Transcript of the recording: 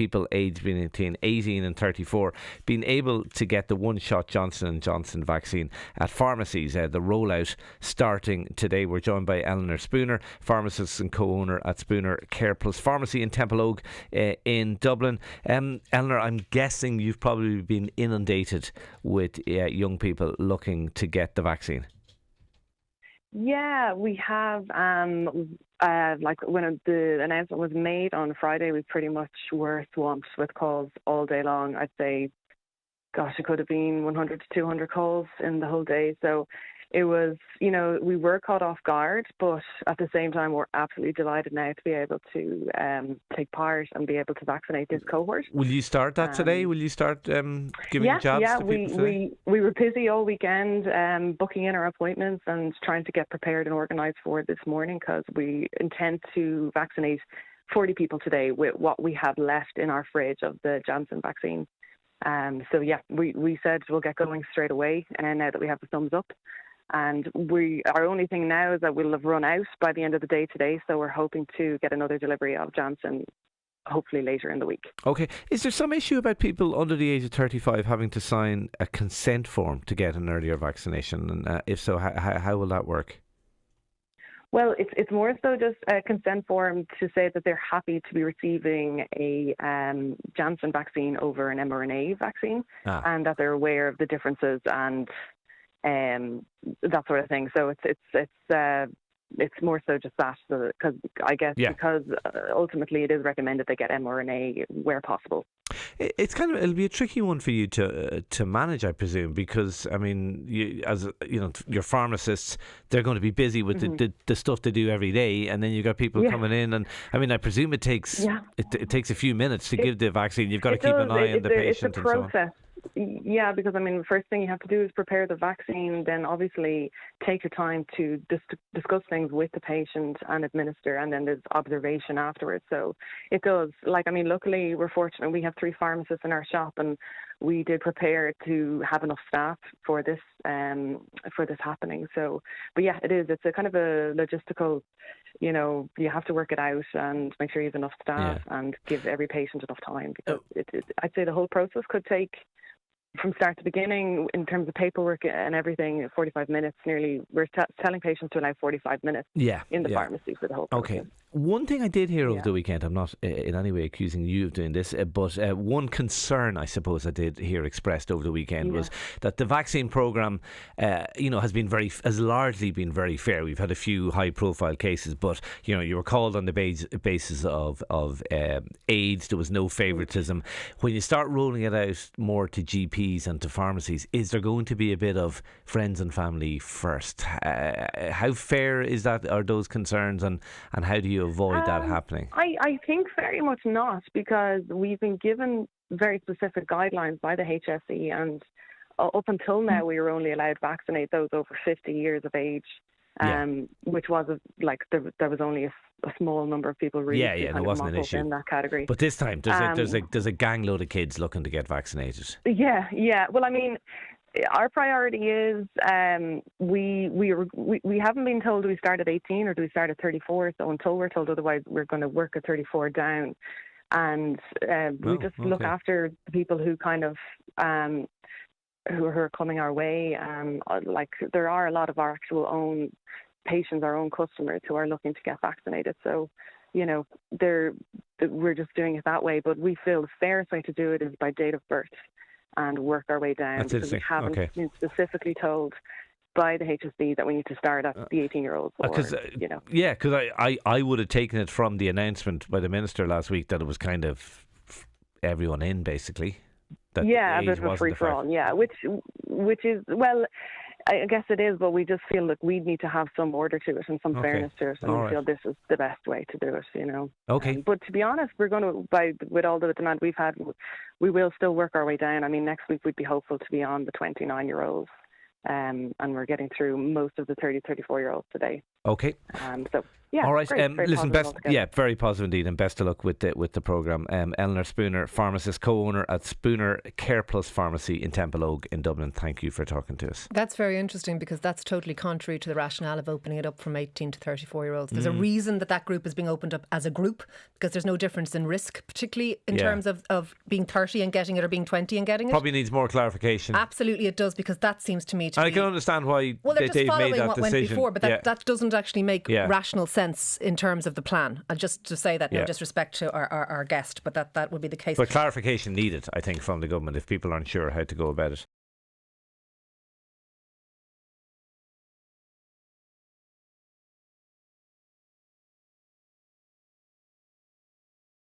people aged between 18 and 34 being able to get the one-shot Johnson & Johnson vaccine at pharmacies. The rollout starting today. We're joined by Eleanor Spooner, pharmacist and co-owner at Spooner CarePlus Pharmacy in Templeogue in Dublin. Eleanor, I'm guessing you've probably been inundated with young people looking to get the vaccine. Yeah, we have. Like when the announcement was made on Friday, we pretty much were swamped with calls all day long. I'd say, gosh, it could have been 100 to 200 calls in the whole day. So it was, we were caught off guard, but at the same time, we're absolutely delighted now to be able to take part and be able to vaccinate this cohort. Will you start that today? Will you start giving jabs to people today? We were busy all weekend booking in our appointments and trying to get prepared and organised for this morning, because we intend to vaccinate 40 people today with what we have left in our fridge of the Janssen vaccine. We said we'll get going straight away, and now that we have the thumbs up. And our only thing now is that we'll have run out by the end of the day today, so we're hoping to get another delivery of Janssen hopefully later in the week. Okay. Is there some issue about people under the age of 35 having to sign a consent form to get an earlier vaccination? And if so, how will that work? Well, it's more so just a consent form to say that they're happy to be receiving a Janssen vaccine over an mRNA vaccine, and that they're aware of the differences and that sort of thing. So it's more so just that, because I guess because ultimately it is recommended they get mRNA where possible. It'll be a tricky one for you to manage, I presume, because I mean, your pharmacists, they're going to be busy with the stuff they do every day, and then you've got people coming in, and I mean, I presume it takes it takes a few minutes to give the vaccine. You've got to keep an eye on the patient and so on. Yeah, because I mean, the first thing you have to do is prepare the vaccine, then obviously take your time to discuss things with the patient and administer, and then there's observation afterwards. So it does. Luckily we're fortunate. We have 3 pharmacists in our shop, and we did prepare to have enough staff for this happening. So, but yeah, it is. It's a kind of a logistical, you have to work it out and make sure you have enough staff and give every patient enough time, because I'd say the whole process could take, from start to beginning, in terms of paperwork and everything, 45 minutes nearly. We're telling patients to allow 45 minutes in the pharmacy for the whole process. Okay. One thing I did hear over the weekend, I'm not in any way accusing you of doing this, but one concern I suppose I did hear expressed over the weekend was that the vaccine programme, has largely been very fair. We've had a few high-profile cases, but you were called on the basis of age. There was no favouritism. When you start rolling it out more to GPs and to pharmacies, is there going to be a bit of friends and family first? How fair is that? Are those concerns, and how do you avoid that happening? I think very much not, because we've been given very specific guidelines by the HSE, and up until now we were only allowed to vaccinate those over 50 years of age, which was there was only a small number of people really it wasn't an issue in that category. But this time there's a gang load of kids looking to get vaccinated. Well, I mean, our priority is we haven't been told do we start at 18 or do we start at 34. So until we're told otherwise, we're going to work at 34 down, and we just look after the people who kind of who are coming our way. There are a lot of our actual own patients, our own customers, who are looking to get vaccinated. So we're just doing it that way. But we feel the fairest way to do it is by date of birth and work our way down. That's because we haven't been specifically told by the HSE that we need to start at the 18-year-olds. Because I would have taken it from the announcement by the Minister last week that it was kind of everyone in, basically. A bit of a free-for-all, which is, well, I guess it is, but we just feel like we need to have some order to it and some fairness to it, and we feel this is the best way to do it, Okay. But to be honest, we're going to, with all the demand we've had, we will still work our way down. I mean, next week we'd be hopeful to be on the 29-year-olds, and we're getting through most of the 30, 34-year-olds today. Okay. Yeah, all right. great. Very Listen, positive altogether. very positive indeed, and best of luck with the programme. Eleanor Spooner, pharmacist, co-owner at Spooner CarePlus Pharmacy in Templeogue in Dublin. Thank you for talking to us. That's very interesting, because that's totally contrary to the rationale of opening it up from 18 to 34-year-olds. There's a reason that group is being opened up as a group, because there's no difference in risk, particularly in terms of being 30 and getting it or being 20 and getting it. Probably needs more clarification. Absolutely it does, because that seems to me to be... I can understand why they're just they've following made that what decision. went before, but that doesn't actually make rational sense in terms of the plan. And just to say that, no disrespect to our guest, but that would be the case. But clarification needed, I think, from the government if people aren't sure how to go about it.